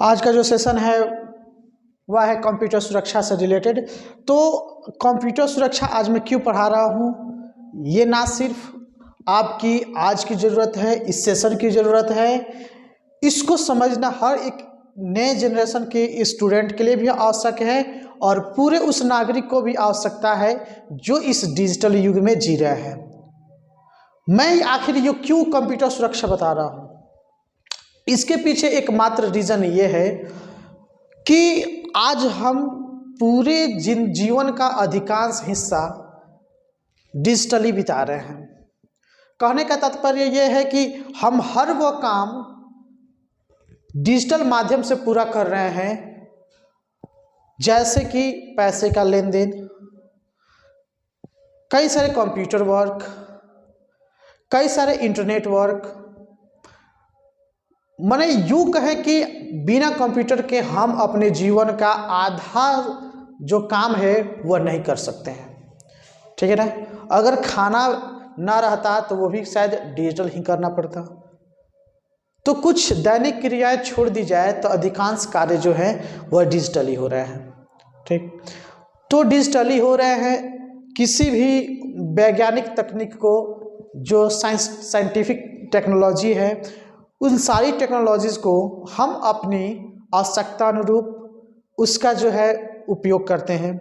आज का जो सेशन है वह है कंप्यूटर सुरक्षा से रिलेटेड। तो कंप्यूटर सुरक्षा आज मैं क्यों पढ़ा रहा हूँ, ये ना सिर्फ आपकी आज की ज़रूरत है, इस सेशन की ज़रूरत है, इसको समझना हर एक नए जनरेशन के स्टूडेंट के लिए भी आवश्यक है और पूरे उस नागरिक को भी आवश्यकता है जो इस डिजिटल युग में जी रहा है। मैं आखिर ये क्यों कंप्यूटर सुरक्षा बता रहा हूँ, इसके पीछे एकमात्र रीज़न ये है कि आज हम पूरे जीवन का अधिकांश हिस्सा डिजिटली बिता रहे हैं। कहने का तात्पर्य यह है कि हम हर वो काम डिजिटल माध्यम से पूरा कर रहे हैं, जैसे कि पैसे का लेन देन, कई सारे कंप्यूटर वर्क, कई सारे इंटरनेट वर्क। माने यूँ कहें कि बिना कंप्यूटर के हम अपने जीवन का आधा जो काम है वह नहीं कर सकते हैं, ठीक है ना। अगर खाना ना रहता तो वो भी शायद डिजिटल ही करना पड़ता। तो कुछ दैनिक क्रियाएं छोड़ दी जाए तो अधिकांश कार्य जो है वह डिजिटली हो रहे हैं, ठीक। तो डिजिटली हो रहे हैं। किसी भी वैज्ञानिक तकनीक को, जो साइंटिफिक टेक्नोलॉजी है, उन सारी टेक्नोलॉजीज़ को हम अपनी आवश्यकता अनुरूप उसका जो है उपयोग करते हैं।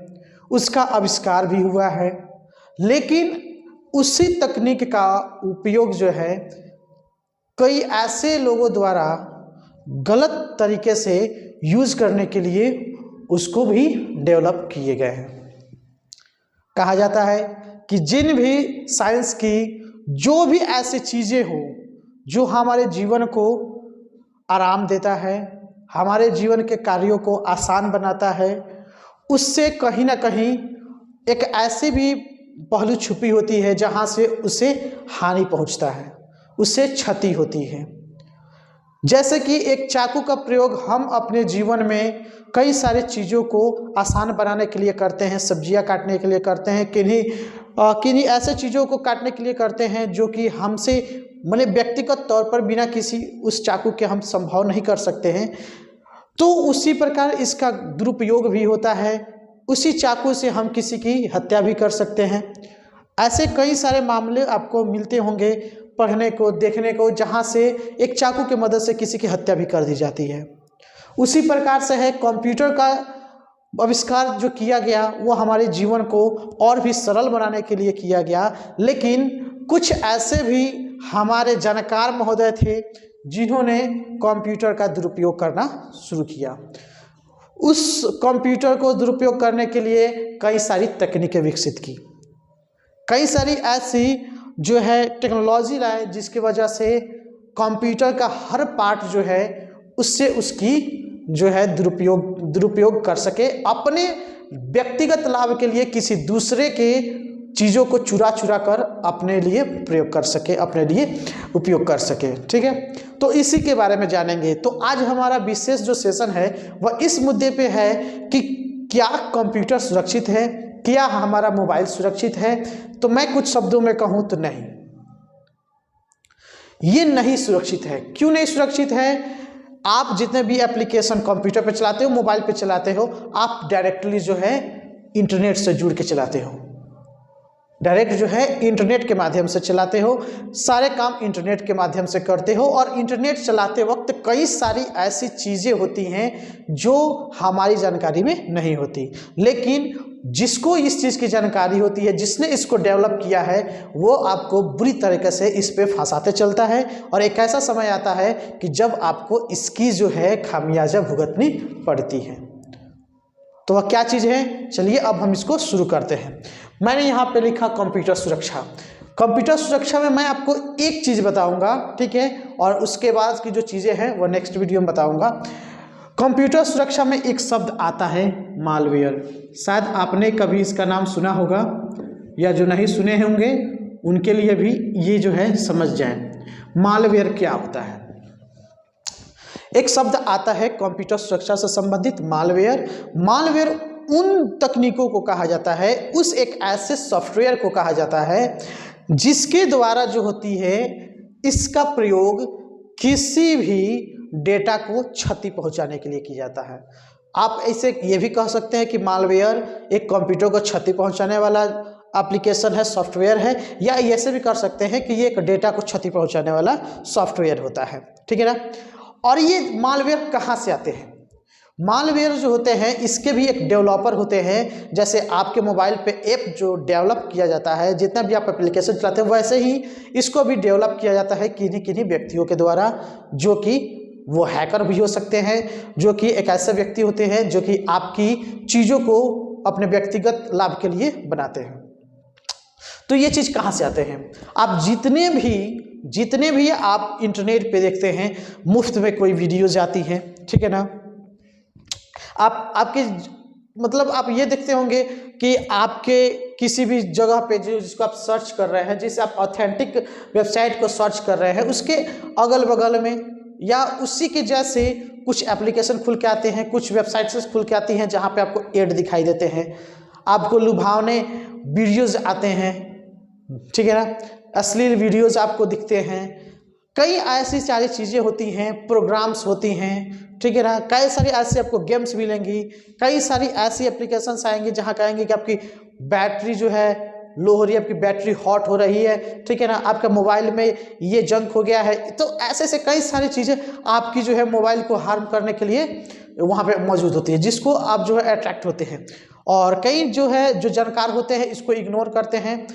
उसका आविष्कार भी हुआ है, लेकिन उसी तकनीक का उपयोग जो है कई ऐसे लोगों द्वारा गलत तरीके से यूज़ करने के लिए उसको भी डेवलप किए गए हैं। कहा जाता है कि जिन भी साइंस की जो भी ऐसी चीज़ें हो जो हमारे जीवन को आराम देता है, हमारे जीवन के कार्यों को आसान बनाता है, उससे कहीं ना कहीं एक ऐसी भी पहलू छुपी होती है जहाँ से उसे हानि पहुँचता है, उससे क्षति होती है। जैसे कि एक चाकू का प्रयोग हम अपने जीवन में कई सारे चीज़ों को आसान बनाने के लिए करते हैं, सब्जियां काटने के लिए करते हैं, किन्हीं ऐसे चीज़ों को काटने के लिए करते हैं जो कि हमसे माने व्यक्तिगत तौर पर बिना किसी उस चाकू के हम संभव नहीं कर सकते हैं। तो उसी प्रकार इसका दुरुपयोग भी होता है। उसी चाकू से हम किसी की हत्या भी कर सकते हैं। ऐसे कई सारे मामले आपको मिलते होंगे पढ़ने को, देखने को, जहाँ से एक चाकू की मदद से किसी की हत्या भी कर दी जाती है। उसी प्रकार से है कंप्यूटर का आविष्कार जो किया गया वो हमारे जीवन को और भी सरल बनाने के लिए किया गया, लेकिन कुछ ऐसे भी हमारे जानकार महोदय थे जिन्होंने कंप्यूटर का दुरुपयोग करना शुरू किया। उस कंप्यूटर को दुरुपयोग करने के लिए कई सारी तकनीकें विकसित की, कई सारी ऐसी जो है टेक्नोलॉजी लाए जिसकी वजह से कंप्यूटर का हर पार्ट जो है उससे उसकी जो है दुरुपयोग कर सके, अपने व्यक्तिगत लाभ के लिए किसी दूसरे के चीज़ों को चुरा कर अपने लिए प्रयोग कर सके, अपने लिए उपयोग कर सके, ठीक है। तो इसी के बारे में जानेंगे। तो आज हमारा विशेष जो सेशन है वह इस मुद्दे पे है कि क्या कंप्यूटर सुरक्षित है, क्या हमारा मोबाइल सुरक्षित है। तो मैं कुछ शब्दों में कहूँ तो नहीं, ये नहीं सुरक्षित है। क्यों नहीं सुरक्षित है? आप जितने भी एप्लीकेशन कंप्यूटर पे चलाते हो, मोबाइल पे चलाते हो, आप डायरेक्टली जो है इंटरनेट से जुड़ के चलाते हो, डायरेक्ट जो है इंटरनेट के माध्यम से चलाते हो, सारे काम इंटरनेट के माध्यम से करते हो। और इंटरनेट चलाते वक्त कई सारी ऐसी चीज़ें होती हैं जो हमारी जानकारी में नहीं होती, लेकिन जिसको इस चीज़ की जानकारी होती है, जिसने इसको डेवलप किया है, वो आपको बुरी तरीके से इस पे फंसाते चलता है। और एक ऐसा समय आता है कि जब आपको इसकी जो है खामियाजा भुगतनी पड़ती है। तो वह क्या चीज़ है, चलिए अब हम इसको शुरू करते हैं। मैंने यहाँ पे लिखा कंप्यूटर सुरक्षा। कंप्यूटर सुरक्षा में मैं आपको एक चीज़ बताऊंगा, ठीक है, और उसके बाद की जो चीज़ें हैं वो नेक्स्ट वीडियो में बताऊंगा। कंप्यूटर सुरक्षा में एक शब्द आता है मालवेयर। शायद आपने कभी इसका नाम सुना होगा, या जो नहीं सुने होंगे उनके लिए भी ये जो है समझ जाए मालवेयर क्या होता है। एक शब्द आता है कंप्यूटर सुरक्षा से संबंधित, मालवेयर। मालवेयर उन तकनीकों को कहा जाता है, उस एक ऐसे सॉफ्टवेयर को कहा जाता है जिसके द्वारा जो होती है इसका प्रयोग किसी भी डेटा को क्षति पहुंचाने के लिए किया जाता है। आप ऐसे ये भी कह सकते हैं कि मालवेयर एक कंप्यूटर को क्षति पहुंचाने वाला एप्लीकेशन है, सॉफ्टवेयर है, या ऐसे भी कर सकते हैं कि ये एक डेटा को क्षति पहुंचाने वाला सॉफ्टवेयर होता है, ठीक है ना। और ये मालवेयर कहाँ से आते हैं? मालवेयर जो होते हैं इसके भी एक डेवलपर होते हैं। जैसे आपके मोबाइल पे ऐप जो डेवलप किया जाता है, जितना भी आप एप्लीकेशन चलाते हैं, वैसे ही इसको भी डेवलप किया जाता है किन्हीं किन्हीं व्यक्तियों के द्वारा, जो कि वो हैकर भी हो सकते हैं, जो कि एक ऐसे व्यक्ति होते हैं जो कि आपकी चीज़ों को अपने व्यक्तिगत लाभ के लिए बनाते हैं। तो ये चीज़ कहाँ से आते हैं? आप जितने भी आप इंटरनेट पे देखते हैं, मुफ्त में कोई वीडियोज आती हैं, ठीक है ना। आपके मतलब आप ये देखते होंगे कि आपके किसी भी जगह पे जिसको आप सर्च कर रहे हैं, जिसे आप ऑथेंटिक वेबसाइट को सर्च कर रहे हैं, उसके अगल बगल में या उसी के जैसे कुछ एप्लीकेशन खुल के आते हैं, कुछ वेबसाइट्स खुल के आती हैं जहाँ पे आपको ऐड दिखाई देते हैं, आपको लुभावने वीडियोज़ आते हैं, ठीक है ना, अश्लील वीडियोज़ आपको दिखते हैं, कई ऐसी सारी चीज़ें होती हैं, प्रोग्राम्स होती हैं, ठीक है ना, कई सारी ऐसी आपको गेम्स मिलेंगी, कई सारी ऐसी एप्लीकेशंस आएंगी जहाँ कहेंगे कि आपकी बैटरी जो है लो हो रही है, आपकी बैटरी हॉट हो रही है, ठीक है ना, आपका मोबाइल में ये जंक हो गया है। तो ऐसे ऐसे कई सारी चीज़ें आपकी जो है मोबाइल को हार्म करने के लिए वहाँ पे मौजूद होती है, जिसको आप जो है अट्रैक्ट होते हैं। और कई जो है जो जानकार होते हैं इसको इग्नोर करते हैं।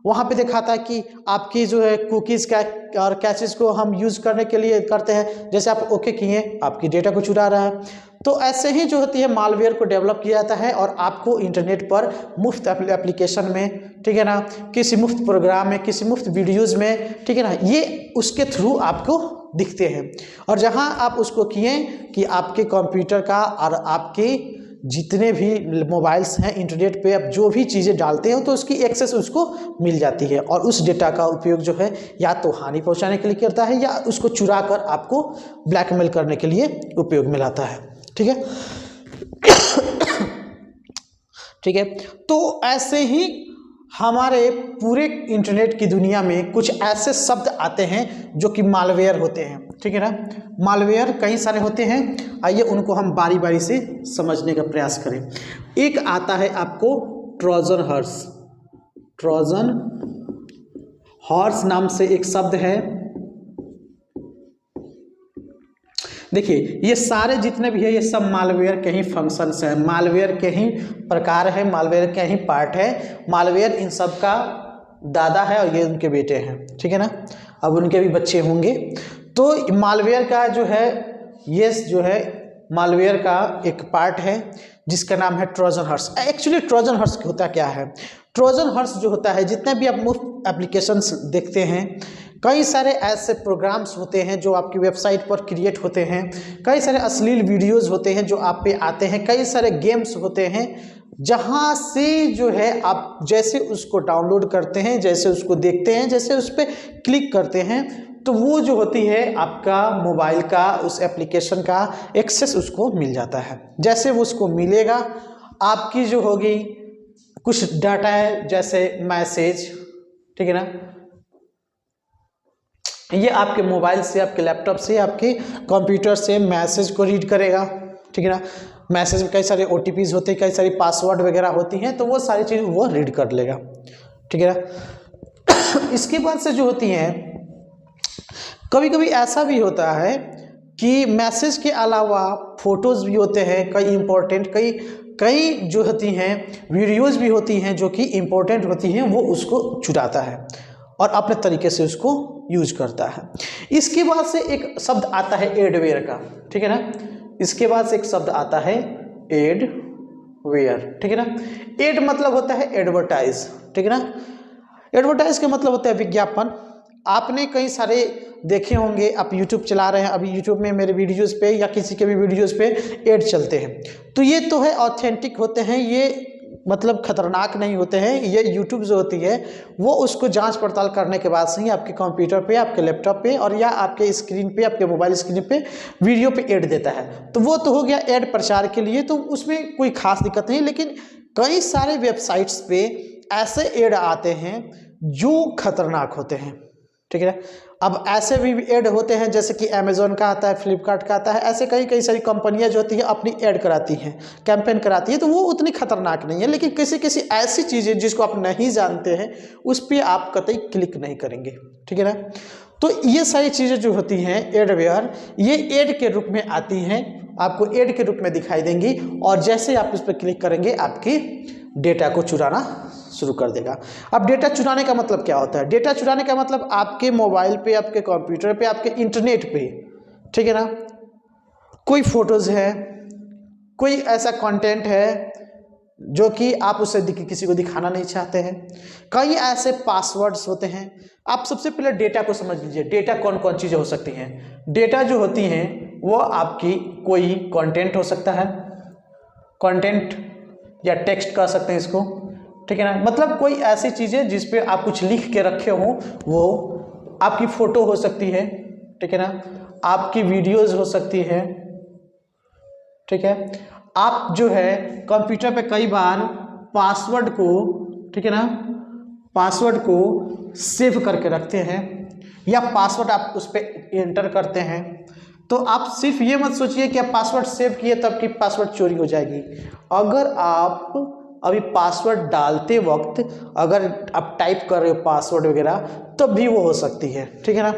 वहाँ पे दिखाता है कि आपकी जो है कुकीज़ का और कैचेज़ को हम यूज़ करने के लिए करते हैं, जैसे आप ओके किए आपकी डेटा को चुरा रहा है। तो ऐसे ही जो होती है मालवेयर को डेवलप किया जाता है और आपको इंटरनेट पर मुफ्त एप्लीकेशन में, ठीक है ना, किसी मुफ्त प्रोग्राम में, किसी मुफ्त वीडियोज़ में, ठीक है ना, ये उसके थ्रू आपको दिखते हैं। और जहाँ आप उसको किए कि आपके कंप्यूटर का और आपके जितने भी मोबाइल्स हैं इंटरनेट पे आप जो भी चीज़ें डालते हो तो उसकी एक्सेस उसको मिल जाती है, और उस डेटा का उपयोग जो है या तो हानि पहुंचाने के लिए करता है या उसको चुरा कर आपको ब्लैकमेल करने के लिए उपयोग में लाता है, ठीक है। ठीक है, तो ऐसे ही हमारे पूरे इंटरनेट की दुनिया में कुछ ऐसे शब्द आते हैं जो कि मालवेयर होते हैं, ठीक है ना। मालवेयर कई सारे होते हैं, आइए उनको हम बारी बारी से समझने का प्रयास करें। एक आता है आपको ट्रोजन हॉर्स। ट्रोजन हॉर्स नाम से एक शब्द है। देखिए ये सारे जितने भी है ये सब मालवेयर के ही फंक्शंस हैं, मालवेयर के ही प्रकार है, मालवेयर के ही पार्ट है। मालवेयर इन सब का दादा है और ये उनके बेटे हैं, ठीक है ना। अब उनके भी बच्चे होंगे। तो मालवेयर का जो है ये जो है मालवेयर का एक पार्ट है जिसका नाम है Trojan horse. Actually Trojan horse होता क्या है? ट्रोजन हॉर्स जो होता है, जितने भी आप मुफ्त एप्लीकेशंस देखते हैं, कई सारे ऐसे प्रोग्राम्स होते हैं जो आपकी वेबसाइट पर क्रिएट होते हैं, कई सारे अश्लील वीडियोस होते हैं जो आप पे आते हैं, कई सारे गेम्स होते हैं जहाँ से जो है आप जैसे उसको डाउनलोड करते हैं, जैसे उसको देखते हैं, जैसे उस पर क्लिक करते हैं, तो वो जो होती है आपका मोबाइल का उस एप्लीकेशन का एक्सेस उसको मिल जाता है। जैसे वो उसको मिलेगा, आपकी जो होगी कुछ डाटा है जैसे मैसेज, ठीक है ना, ये आपके मोबाइल से, आपके लैपटॉप से, आपके कंप्यूटर से मैसेज को रीड करेगा, ठीक है ना। मैसेज में कई सारे OTPs होते हैं, कई सारी पासवर्ड वगैरह होती हैं, तो वो सारी चीज़ वो रीड कर लेगा, ठीक है ना। इसके बाद से जो होती हैं, कभी कभी ऐसा भी होता है कि मैसेज के अलावा फ़ोटोज़ भी होते हैं, कई इम्पोर्टेंट, कई जो होती हैं वीडियोज़ भी होती हैं जो कि इम्पोर्टेंट होती हैं, वो उसको चुराता है और अपने तरीके से उसको यूज करता है। इसके बाद से एक शब्द आता है एडवेयर का, ठीक है ना। इसके बाद से एक शब्द आता है एडवेयर, ठीक है ना। एड मतलब होता है एडवर्टाइज, ठीक है ना। एडवर्टाइज का मतलब होता है विज्ञापन। आपने कई सारे देखे होंगे, आप यूट्यूब चला रहे हैं, अभी यूट्यूब में मेरे वीडियोस पे या किसी के भी वीडियोस पे ऐड चलते हैं, तो ये तो है ऑथेंटिक होते हैं, ये मतलब खतरनाक नहीं होते हैं। ये यूट्यूब जो होती है वो उसको जांच पड़ताल करने के बाद से ही आपके कंप्यूटर पे, आपके लैपटॉप पे और या आपके स्क्रीन पे, आपके मोबाइल स्क्रीन पे वीडियो पे ऐड देता है। तो वो तो हो गया ऐड प्रचार के लिए, तो उसमें कोई खास दिक्कत नहीं। लेकिन कई सारे वेबसाइट्स पे ऐसे ऐड आते हैं जो खतरनाक होते हैं, ठीक है ना। अब ऐसे भी ऐड होते हैं जैसे कि अमेज़ॉन का आता है, फ्लिपकार्ट का आता है, ऐसे कई सारी कंपनियां जो होती हैं अपनी ऐड कराती हैं, कैंपेन कराती है, तो वो उतनी खतरनाक नहीं है। लेकिन किसी ऐसी चीज़ें जिसको आप नहीं जानते हैं उस पर आप कतई क्लिक नहीं करेंगे, ठीक है ना। तो ये सारी चीज़ें जो होती हैं एडवेयर, ये ऐड के रूप में आती हैं, आपको ऐड के रूप में दिखाई देंगी, और जैसे आप इस पर क्लिक करेंगे आपकी डेटा को चुराना शुरू कर देगा। अब डेटा चुराने का मतलब क्या होता है? डेटा चुराने का मतलब आपके मोबाइल पे, आपके कंप्यूटर पे, आपके इंटरनेट पे, ठीक है ना, कोई फोटोज़ है, कोई ऐसा कंटेंट है जो कि आप उसे किसी को दिखाना नहीं चाहते हैं, कई ऐसे पासवर्ड्स होते हैं। आप सबसे पहले डेटा को समझ लीजिए, डेटा कौन कौन चीज़ें हो सकती हैं। डेटा जो होती हैं वो आपकी कोई कंटेंट हो सकता है, कंटेंट या टेक्स्ट कह सकते हैं इसको, ठीक है ना, मतलब कोई ऐसी चीज़ें जिस पे आप कुछ लिख के रखे हो, वो आपकी फ़ोटो हो सकती है, ठीक है ना, आपकी वीडियोस हो सकती है, ठीक है। आप जो है कंप्यूटर पे कई बार पासवर्ड को, ठीक है ना, पासवर्ड को सेव करके रखते हैं, या पासवर्ड आप उस पर एंटर करते हैं। तो आप सिर्फ ये मत सोचिए कि आप पासवर्ड सेव किए तब कि पासवर्ड चोरी हो जाएगी। अगर आप अभी पासवर्ड डालते वक्त अगर आप टाइप कर रहे हो पासवर्ड वगैरह, तब भी वो हो सकती है, ठीक है ना।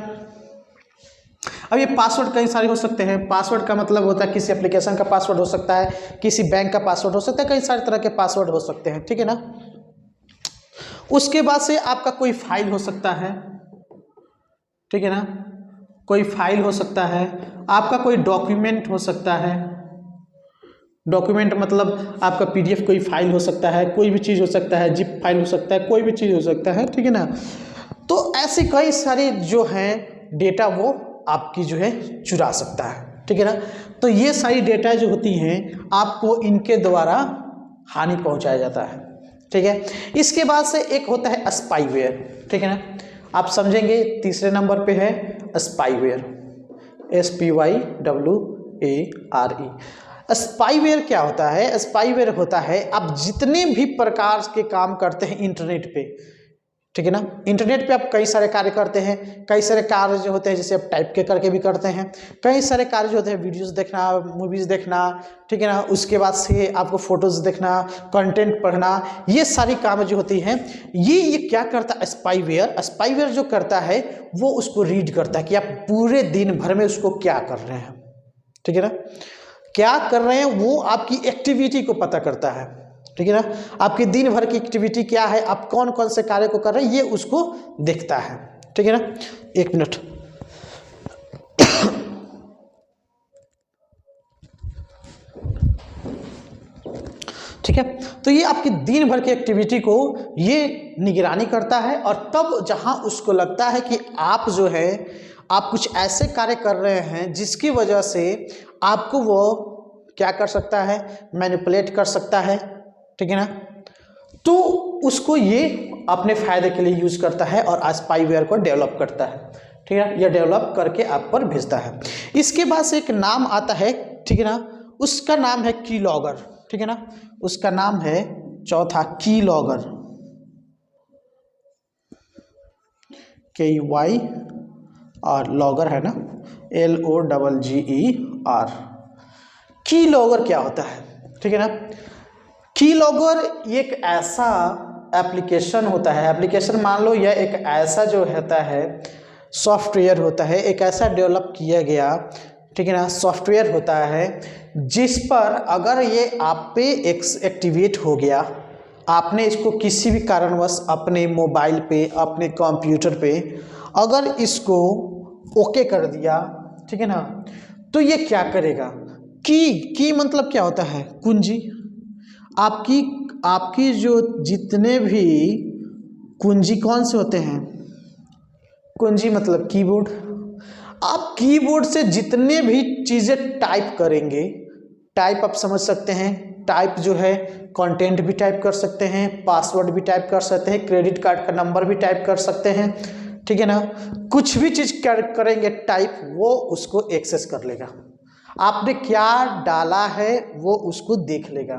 अब ये पासवर्ड कई सारे हो सकते हैं। पासवर्ड का मतलब होता है किसी एप्लीकेशन का पासवर्ड हो सकता है, किसी बैंक का पासवर्ड हो सकता है, कई सारे तरह के पासवर्ड हो सकते हैं, ठीक है ना। उसके बाद से आपका कोई फाइल हो सकता है, ठीक है ना, कोई फाइल हो सकता है, आपका कोई डॉक्यूमेंट हो सकता है। डॉक्यूमेंट मतलब आपका पीडीएफ कोई फाइल हो सकता है, कोई भी चीज़ हो सकता है, जिप फाइल हो सकता है, कोई भी चीज़ हो सकता है, ठीक है ना। तो ऐसे कई सारे जो हैं डेटा वो आपकी जो है चुरा सकता है, ठीक है ना। तो ये सारी डेटा जो होती हैं आपको इनके द्वारा हानि पहुंचाया जाता है, ठीक है। इसके बाद से एक होता है स्पाईवेयर, ठीक है ना, आप समझेंगे। तीसरे नंबर पे है स्पाईवेयर, SPYWARE। स्पाईवेयर क्या होता है? स्पाईवेयर होता है आप जितने भी प्रकार के काम करते हैं इंटरनेट पे, ठीक है ना, इंटरनेट पे आप कई सारे कार्य करते हैं, कई सारे कार्य जो होते हैं जैसे आप टाइप के करके भी करते हैं, कई सारे कार्य जो होते हैं वीडियोस देखना, मूवीज़ देखना, ठीक है ना, उसके बाद से आपको फोटोज़ देखना, कंटेंट पढ़ना, ये सारी काम जो होती हैं ये क्या करता है स्पाईवेयर? स्पाईवेयर जो करता है वो उसको रीड करता है कि आप पूरे दिन भर में उसको क्या कर रहे हैं, ठीक है ना, क्या कर रहे हैं, वो आपकी एक्टिविटी को पता करता है, ठीक है ना। आपकी दिन भर की एक्टिविटी क्या है, आप कौन कौन से कार्य को कर रहे हैं, ये उसको देखता है, ठीक है ना। एक मिनट, ठीक है। तो ये आपकी दिन भर की एक्टिविटी को ये निगरानी करता है, और तब जहां उसको लगता है कि आप जो है आप कुछ ऐसे कार्य कर रहे हैं जिसकी वजह से आपको वो क्या कर सकता है, मैनिपुलेट कर सकता है, ठीक है ना, तो उसको ये अपने फायदे के लिए यूज करता है और स्पाईवेयर को डेवलप करता है, ठीक है, या डेवलप करके आप पर भेजता है। इसके बाद से एक नाम आता है, ठीक है ना, उसका नाम है कीलॉगर, ठीक है ना, उसका नाम है चौथा कीलॉगर, KY और लॉगर है ना, LOGGER। कीलॉगर क्या होता है, ठीक है ना। कीलॉगर एक ऐसा एप्लीकेशन होता है, एप्लीकेशन मान लो, यह एक ऐसा जो होता है सॉफ्टवेयर होता है, एक ऐसा डेवलप किया गया, ठीक है ना, सॉफ्टवेयर होता है जिस पर अगर ये आप पे एक्टिवेट हो गया, आपने इसको किसी भी कारणवश अपने मोबाइल पे, अपने कंप्यूटर पे अगर इसको ओके कर दिया, ठीक है ना, तो ये क्या करेगा, की मतलब क्या होता है, कुंजी। आपकी जो जितने भी कुंजी कौन से होते हैं, कुंजी मतलब कीबोर्ड। आप कीबोर्ड से जितने भी चीज़ें टाइप करेंगे, टाइप आप समझ सकते हैं, टाइप जो है कंटेंट भी टाइप कर सकते हैं, पासवर्ड भी टाइप कर सकते हैं, क्रेडिट कार्ड का नंबर भी टाइप कर सकते हैं, ठीक है ना, कुछ भी चीज़ करेंगे टाइप, वो उसको एक्सेस कर लेगा। आपने क्या डाला है वो उसको देख लेगा,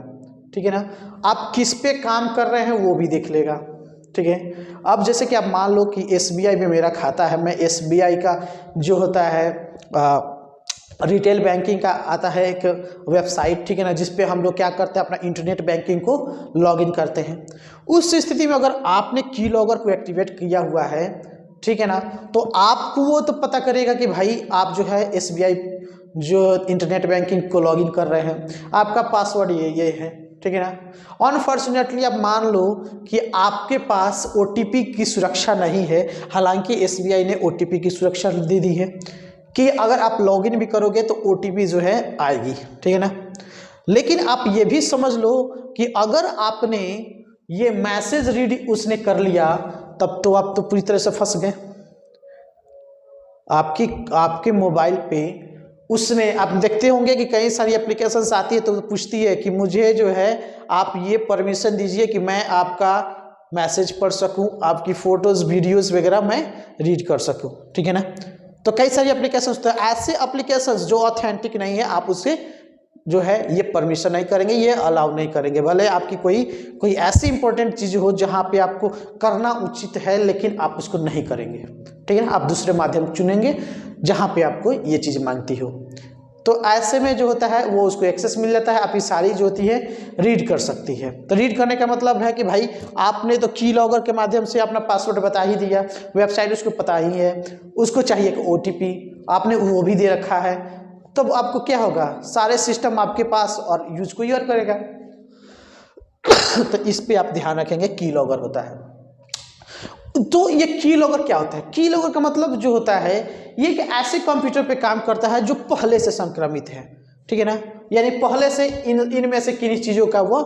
ठीक है ना, आप किस पे काम कर रहे हैं वो भी देख लेगा, ठीक है। अब जैसे कि आप मान लो कि SBI में मेरा खाता है, मैं SBI का जो होता है रिटेल बैंकिंग का आता है एक वेबसाइट, ठीक है ना, जिस पे हम लोग क्या करते हैं, अपना इंटरनेट बैंकिंग को लॉगिन करते हैं। उस स्थिति में अगर आपने की लॉगर को एक्टिवेट किया हुआ है, ठीक है ना, तो आपको वो तो पता करेगा कि भाई आप जो है SBI जो इंटरनेट बैंकिंग को लॉगिन कर रहे हैं, आपका पासवर्ड ये है, ठीक है ना। अनफॉर्चुनेटली अब मान लो कि आपके पास OTP की सुरक्षा नहीं है, हालांकि SBI ने OTP की सुरक्षा दे दी है कि अगर आप लॉगिन भी करोगे तो OTP जो है आएगी, ठीक है ना। लेकिन आप ये भी समझ लो कि अगर आपने ये मैसेज रीड उसने कर लिया, तब तो आप तो पूरी तरह से फंस गए। आपके मोबाइल पे उसने, आप देखते होंगे कि कई सारी एप्लीकेशंस आती है तो पूछती है कि मुझे जो है आप ये परमिशन दीजिए कि मैं आपका मैसेज पढ़ सकूं, आपकी फ़ोटोज़ वीडियोज़ वगैरह मैं रीड कर सकूं, ठीक है ना। तो कई सारी एप्लीकेशंस, तो ऐसे एप्लीकेशंस जो ऑथेंटिक नहीं है आप उसे जो है ये परमिशन नहीं करेंगे, ये अलाउ नहीं करेंगे। भले आपकी कोई ऐसी इंपॉर्टेंट चीज़ हो जहाँ पे आपको करना उचित है, लेकिन आप उसको नहीं करेंगे, ठीक है ना। आप दूसरे माध्यम चुनेंगे जहाँ पे आपको ये चीज़ मांगती हो। तो ऐसे में जो होता है वो उसको एक्सेस मिल जाता है, आपकी सारी जो होती है रीड कर सकती है। तो रीड करने का मतलब है कि भाई आपने तो की लॉगर के माध्यम से अपना पासवर्ड बता ही दिया, वेबसाइट उसको पता ही है, उसको चाहिए कि OTP आपने वो भी दे रखा है, तब आपको क्या होगा, सारे सिस्टम आपके पास और यूज को यूर करेगा। तो इस पे आप ध्यान रखेंगे, की लॉगर होता है। तो ये की लॉगर क्या होता है? की लॉगर का मतलब जो होता है ये एक ऐसे कंप्यूटर पे काम करता है जो पहले से संक्रमित है, ठीक है ना, यानी पहले से इनमें से किन्हीं चीज़ों का वो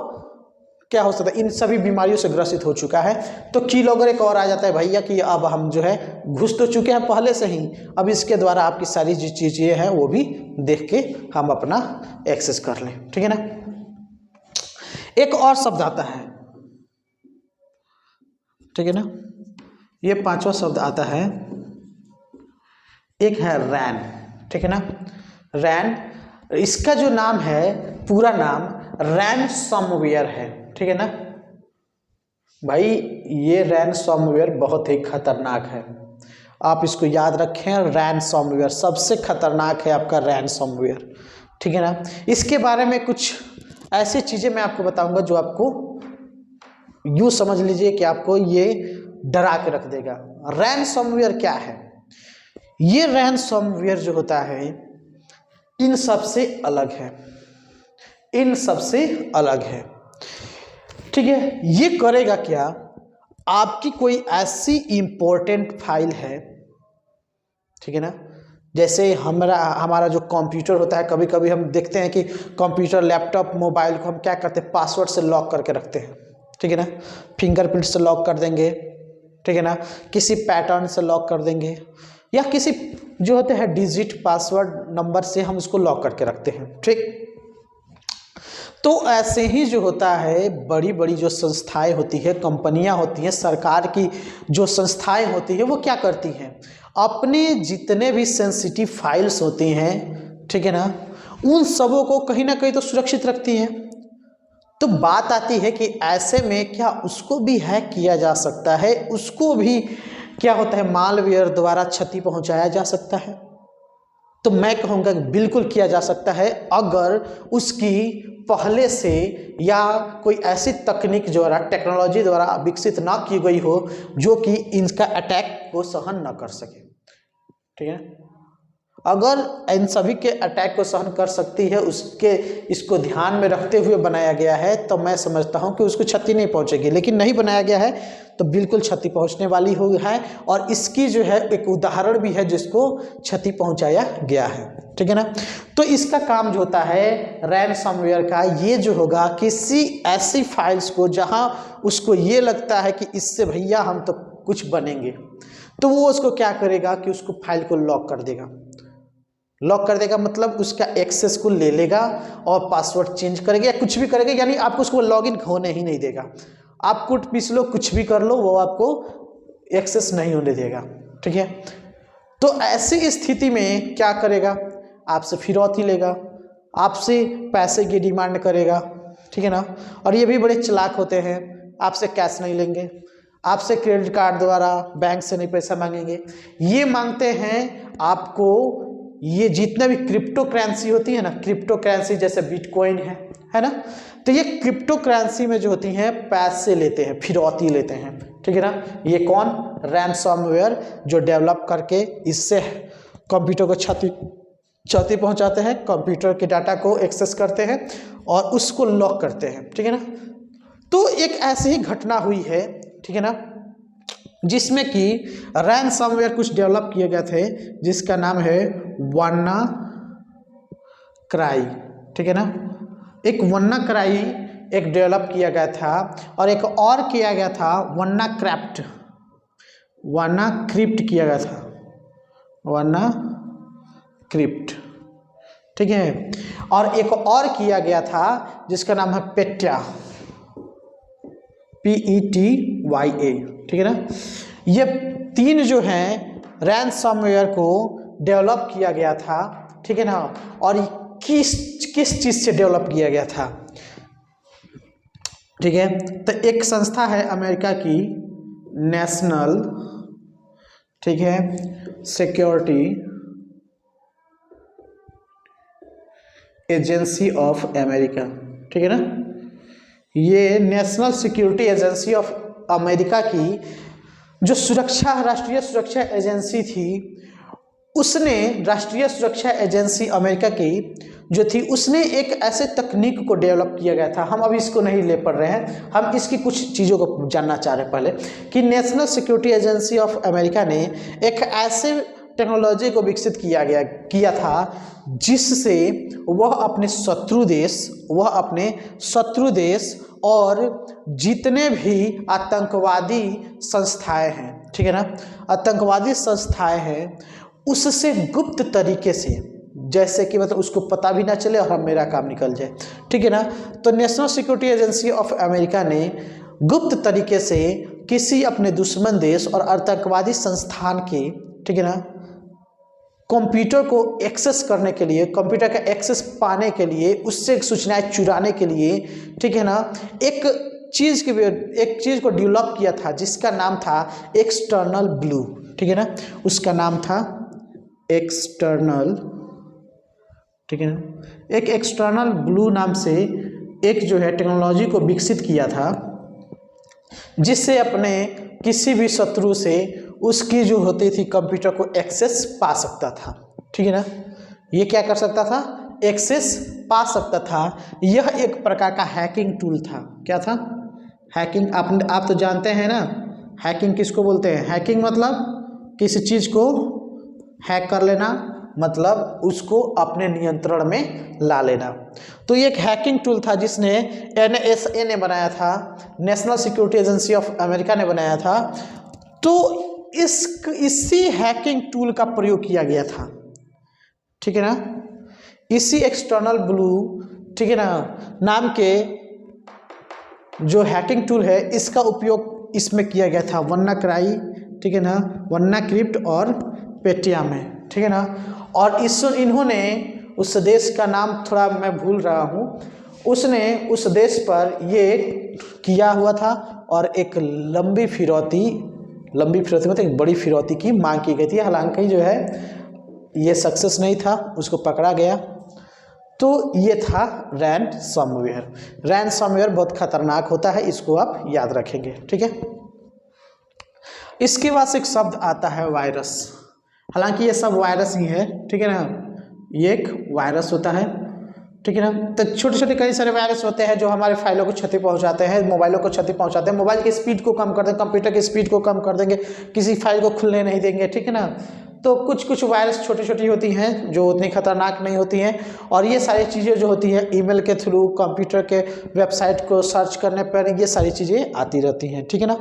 क्या हो सकता है, इन सभी बीमारियों से ग्रसित हो चुका है। तो की लॉगर एक और आ जाता है भैया कि अब हम जो है घुस तो चुके हैं पहले से ही, अब इसके द्वारा आपकी सारी जो चीज़ें हैं वो भी देख के हम अपना एक्सेस कर लें, ठीक है ना। एक और शब्द आता है, ठीक है ना, ये पांचवा शब्द आता है, एक है रैन, ठीक है ना। रैन, इसका जो नाम है पूरा नाम रैनसमवेयर है, ठीक है ना भाई। ये रैनसमवेयर बहुत ही खतरनाक है, आप इसको याद रखें, रैनसमवेयर सबसे खतरनाक है आपका रैनसमवेयर, ठीक है ना। इसके बारे में कुछ ऐसी चीज़ें मैं आपको बताऊंगा जो आपको यूँ समझ लीजिए कि आपको ये डरा के रख देगा। रैनसमवेयर क्या है? ये रैनसमवेयर जो होता है इन सबसे अलग है, इन सबसे अलग है, ठीक है। ये करेगा क्या, आपकी कोई ऐसी इंपॉर्टेंट फाइल है, ठीक है ना, जैसे हमारा जो कंप्यूटर होता है, कभी कभी हम देखते हैं कि कंप्यूटर, लैपटॉप, मोबाइल को हम क्या करते हैं, पासवर्ड से लॉक करके रखते हैं, ठीक है ना, फिंगरप्रिंट से लॉक कर देंगे, ठीक है ना, किसी पैटर्न से लॉक कर देंगे, या किसी जो होते हैं डिजिट पासवर्ड नंबर से हम उसको लॉक करके रखते हैं, ठीक। तो ऐसे ही जो होता है बड़ी बड़ी जो संस्थाएं होती है, कंपनियां होती हैं, सरकार की जो संस्थाएं होती है, वो क्या करती हैं, अपने जितने भी सेंसिटिव फाइल्स होती हैं, ठीक है ना, उन सबों को कहीं ना कहीं तो सुरक्षित रखती हैं। तो बात आती है कि ऐसे में क्या उसको भी हैक किया जा सकता है, उसको भी क्या होता है मालवेयर द्वारा क्षति पहुंचाया जा सकता है? तो मैं कहूँगा बिल्कुल किया जा सकता है, अगर उसकी पहले से या कोई ऐसी तकनीक द्वारा, टेक्नोलॉजी द्वारा विकसित ना की गई हो जो कि इनका अटैक को सहन ना कर सके, ठीक है। अगर इन सभी के अटैक को सहन कर सकती है, इसको ध्यान में रखते हुए बनाया गया है, तो मैं समझता हूं कि उसको क्षति नहीं पहुंचेगी। लेकिन नहीं बनाया गया है तो बिल्कुल क्षति पहुंचने वाली हो है, और इसकी जो है एक उदाहरण भी है जिसको क्षति पहुंचाया गया है, ठीक है ना। तो इसका काम जो होता है रैनसमवेयर का, ये जो होगा किसी ऐसी फाइल्स को जहां उसको ये लगता है कि इससे भैया हम तो कुछ बनेंगे, तो वो उसको क्या करेगा कि उसको फाइल को लॉक कर देगा। लॉक कर देगा मतलब उसका एक्सेस को ले लेगा और पासवर्ड चेंज करेगा या कुछ भी करेगा, यानी आपको उसको लॉगिन होने ही नहीं देगा। आप कुछ पीस लो, कुछ भी कर लो, वो आपको एक्सेस नहीं होने देगा, ठीक है। तो ऐसी स्थिति में क्या करेगा, आपसे फिरौती लेगा, आपसे पैसे की डिमांड करेगा, ठीक है ना। और ये भी बड़े चालाक होते हैं, आपसे कैश नहीं लेंगे, आपसे क्रेडिट कार्ड द्वारा, बैंक से नहीं पैसा मांगेंगे। ये मांगते हैं आपको, ये जितने भी क्रिप्टो करेंसी होती है ना, क्रिप्टो करेंसी जैसे बिटकॉइन है ना, तो ये क्रिप्टो करेंसी में जो होती हैं पैसे लेते हैं, फिरौती लेते हैं, ठीक है ना। ये कौन? रैनसमवेयर, जो डेवलप करके इससे कंप्यूटर को क्षति पहुंचाते हैं, कंप्यूटर के डाटा को एक्सेस करते हैं और उसको लॉक करते हैं, ठीक है ना। तो एक ऐसी ही घटना हुई है, ठीक है ना, जिसमें कि रैनसमवेयर कुछ डेवलप किए गए थे जिसका नाम है WannaCry, ठीक है ना। एक WannaCry एक डेवलप किया गया था और एक और किया गया था WannaCrypt किया गया था, WannaCrypt, ठीक है। और एक और किया गया था जिसका नाम है पेट्या, PETYA, ठीक है ना। ये तीन जो हैं रैनसमवेयर को डेवलप किया गया था, ठीक है ना। और किस चीज़ से डेवलप किया गया था, ठीक है। तो एक संस्था है अमेरिका की, नेशनल, ठीक है, सिक्योरिटी एजेंसी ऑफ अमेरिका, ठीक है ना। ये national security agency of America की जो राष्ट्रीय सुरक्षा एजेंसी थी, उसने राष्ट्रीय सुरक्षा एजेंसी अमेरिका की जो थी, उसने एक ऐसे तकनीक को डेवलप किया गया था। हम अभी इसको नहीं ले पढ़ रहे हैं, हम इसकी कुछ चीज़ों को जानना चाह रहे हैं पहले, कि national security agency of America ने एक ऐसे टेक्नोलॉजी को विकसित किया था जिससे वह अपने शत्रु देश और जितने भी आतंकवादी संस्थाएं हैं, ठीक है ना, आतंकवादी संस्थाएं हैं, उससे गुप्त तरीके से, जैसे कि मतलब उसको पता भी ना चले और हम मेरा काम निकल जाए, ठीक है ना। तो national security agency of America ने गुप्त तरीके से किसी अपने दुश्मन देश और आतंकवादी संस्थान के, ठीक है ना, कंप्यूटर को एक्सेस करने के लिए, कंप्यूटर का एक्सेस पाने के लिए, उससे सूचनाएं चुराने के लिए, ठीक है ना, एक चीज़ को डेवलप किया था जिसका नाम था एक्सटर्नल ब्लू, ठीक है ना। उसका नाम था एक्सटर्नल, ठीक है ना। एक एक्सटर्नल ब्लू नाम से एक जो है टेक्नोलॉजी को विकसित किया था जिससे अपने किसी भी शत्रु से उसकी जो होती थी कंप्यूटर को एक्सेस पा सकता था, ठीक है ना। ये क्या कर सकता था? एक्सेस पा सकता था। यह एक प्रकार का हैकिंग टूल था। क्या था? हैकिंग। आप तो जानते हैं ना, हैकिंग किसको बोलते हैं? हैकिंग मतलब किसी चीज़ को हैक कर लेना, मतलब उसको अपने नियंत्रण में ला लेना। तो ये एक हैकिंग टूल था जिसने NSA ने बनाया था, national security agency of America ने बनाया था। तो इसी हैकिंग टूल का प्रयोग किया गया था, ठीक है ना। इसी एक्सटर्नल ब्लू, ठीक है ना, नाम के जो हैकिंग टूल है, इसका उपयोग इसमें किया गया था WannaCry, ठीक है ना, WannaCrypt और पेट्या में, ठीक है ना। और इन्होंने उस देश का नाम थोड़ा मैं भूल रहा हूँ, उसने उस देश पर ये किया हुआ था और एक लंबी फिरौती मतलब एक बड़ी फिरौती की मांग की गई थी। हालांकि जो है ये सक्सेस नहीं था, उसको पकड़ा गया। तो ये था रैनसमवेयर। रैनसमवेयर बहुत खतरनाक होता है, इसको आप याद रखेंगे, ठीक है। इसके बाद एक शब्द आता है वायरस। हालांकि ये सब वायरस ही है, ठीक है ना, ये एक वायरस होता है, ठीक है ना। तो छोटे छोटे कई सारे वायरस होते हैं जो हमारे फाइलों को क्षति पहुंचाते हैं, मोबाइलों को क्षति पहुंचाते हैं, मोबाइल की स्पीड को कम कर देंगे, कंप्यूटर की स्पीड को कम कर देंगे, किसी फाइल को खुलने नहीं देंगे, ठीक है ना। तो कुछ वायरस छोटी छोटी होती हैं जो उतनी खतरनाक नहीं होती हैं, और ये सारी चीज़ें जो होती हैं ईमेल के थ्रू, कंप्यूटर के वेबसाइट को सर्च करने पर ये सारी चीज़ें आती रहती हैं, ठीक है ना।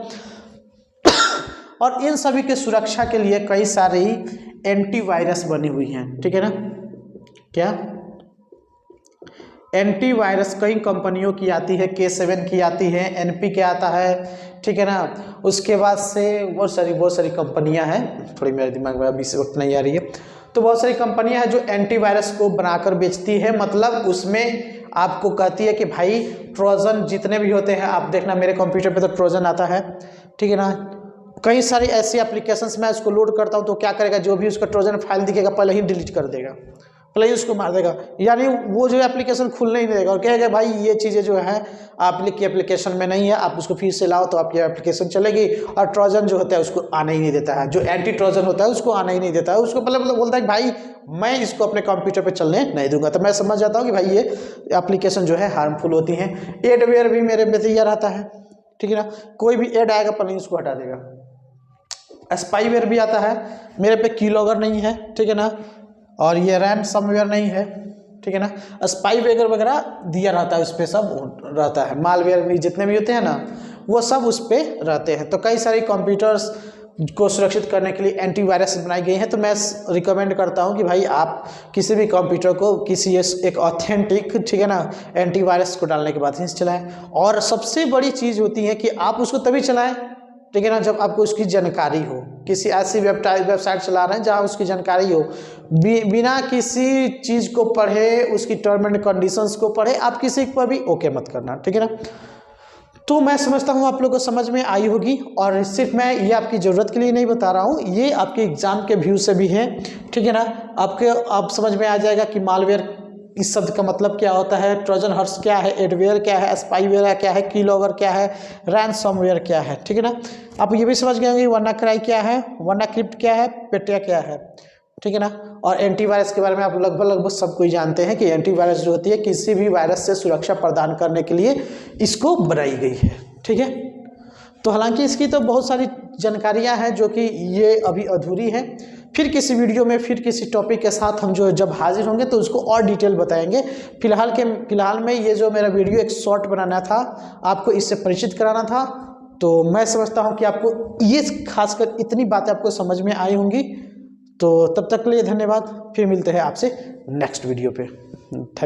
और इन सभी के सुरक्षा के लिए कई सारी एंटीवायरस बनी हुई हैं, ठीक है ना। क्या? एंटीवायरस कई कंपनियों की आती है, K7 की आती है, NP के आता है, ठीक है ना। उसके बाद से बहुत सारी कंपनियां हैं, थोड़ी मेरे दिमाग में अभी से वक्त नहीं आ रही है। तो बहुत सारी कंपनियां हैं जो एंटीवायरस को बनाकर बेचती है, मतलब उसमें आपको कहती है कि भाई ट्रोजन जितने भी होते हैं, आप देखना मेरे कंप्यूटर पे तो ट्रोजन आता है, ठीक है ना। कई सारी ऐसी एप्लीकेशंस मैं उसको लोड करता हूँ तो क्या करेगा, जो भी उसका ट्रोजन फाइल दिखेगा पहले ही डिलीट कर देगा, पहले ही उसको मार देगा, यानी वो जो एप्लीकेशन खुलने ही नहीं देगा और कहेगा भाई ये चीज़ें जो है आपकी एप्लीकेशन में नहीं है, आप उसको फिर से लाओ तो आपकी एप्लीकेशन चलेगी। और ट्रोजन जो होता है उसको आने ही नहीं देता है, जो एंटी ट्रोजन होता है उसको आने ही नहीं देता है, उसको पहले बोलता है कि भाई मैं इसको अपने कंप्यूटर पे चलने नहीं दूंगा। तो मैं समझ जाता हूँ कि भाई ये एप्लीकेशन जो है हार्मफुल होती हैं। एडवेयर भी मेरे में तैयार आता है, ठीक है ना, कोई भी एड आएगा पहले उसको हटा देगा। स्पाईवेयर भी आता है, मेरे पे कीलॉगर नहीं है, ठीक है ना, और ये रैनसमवेयर नहीं है, ठीक है ना। स्पाईवेयर वगैरह दिया रहता है, उस पर सब रहता है, मालवेयर भी जितने भी होते हैं ना वो सब उस पर रहते हैं। तो कई सारी कंप्यूटर्स को सुरक्षित करने के लिए एंटीवायरस बनाई गई हैं। तो मैं रिकमेंड करता हूं कि भाई आप किसी भी कंप्यूटर को किसी एक ऑथेंटिक, ठीक है ना, एंटीवायरस को डालने के बाद ही चलाएं। और सबसे बड़ी चीज़ होती है कि आप उसको तभी चलाएं, ठीक है ना, जब आपको उसकी जानकारी हो। किसी ऐसी वेबसाइट चला रहे हैं जहां उसकी जानकारी हो, बिना किसी चीज़ को पढ़े, उसकी टर्म एंड कंडीशंस को पढ़े आप किसी पर भी ओके मत करना, ठीक है ना। तो मैं समझता हूँ आप लोगों को समझ में आई होगी। और सिर्फ मैं ये आपकी ज़रूरत के लिए नहीं बता रहा हूँ, ये आपके एग्जाम के व्यू से भी है, ठीक है ना। आप समझ में आ जाएगा कि मालवेयर इस शब्द का मतलब क्या होता है, ट्रोजन हॉर्स क्या है, एडवेयर क्या है, स्पाईवेयर क्या है, कीलॉगर क्या है, रैनसमवेयर क्या है, ठीक है ना। आप ये भी समझ गए होंगे वानाक्राई क्या है, वानाक्रिप्ट क्या है, पेटिया क्या है, ठीक है ना। और एंटीवायरस के बारे में आप लगभग सब कोई जानते हैं कि एंटीवायरस जो होती है किसी भी वायरस से सुरक्षा प्रदान करने के लिए इसको बनाई गई है, ठीक है। तो हालांकि इसकी तो बहुत सारी जानकारियां हैं जो कि ये अभी अधूरी है। फिर किसी वीडियो में फिर किसी टॉपिक के साथ हम जो जब हाजिर होंगे तो उसको और डिटेल बताएंगे। फिलहाल में ये जो मेरा वीडियो एक शॉर्ट बनाना था, आपको इससे परिचित कराना था। तो मैं समझता हूँ कि आपको ये खासकर इतनी बातें आपको समझ में आई होंगी। तो तब तक के लिए धन्यवाद, फिर मिलते हैं आपसे नेक्स्ट वीडियो पे।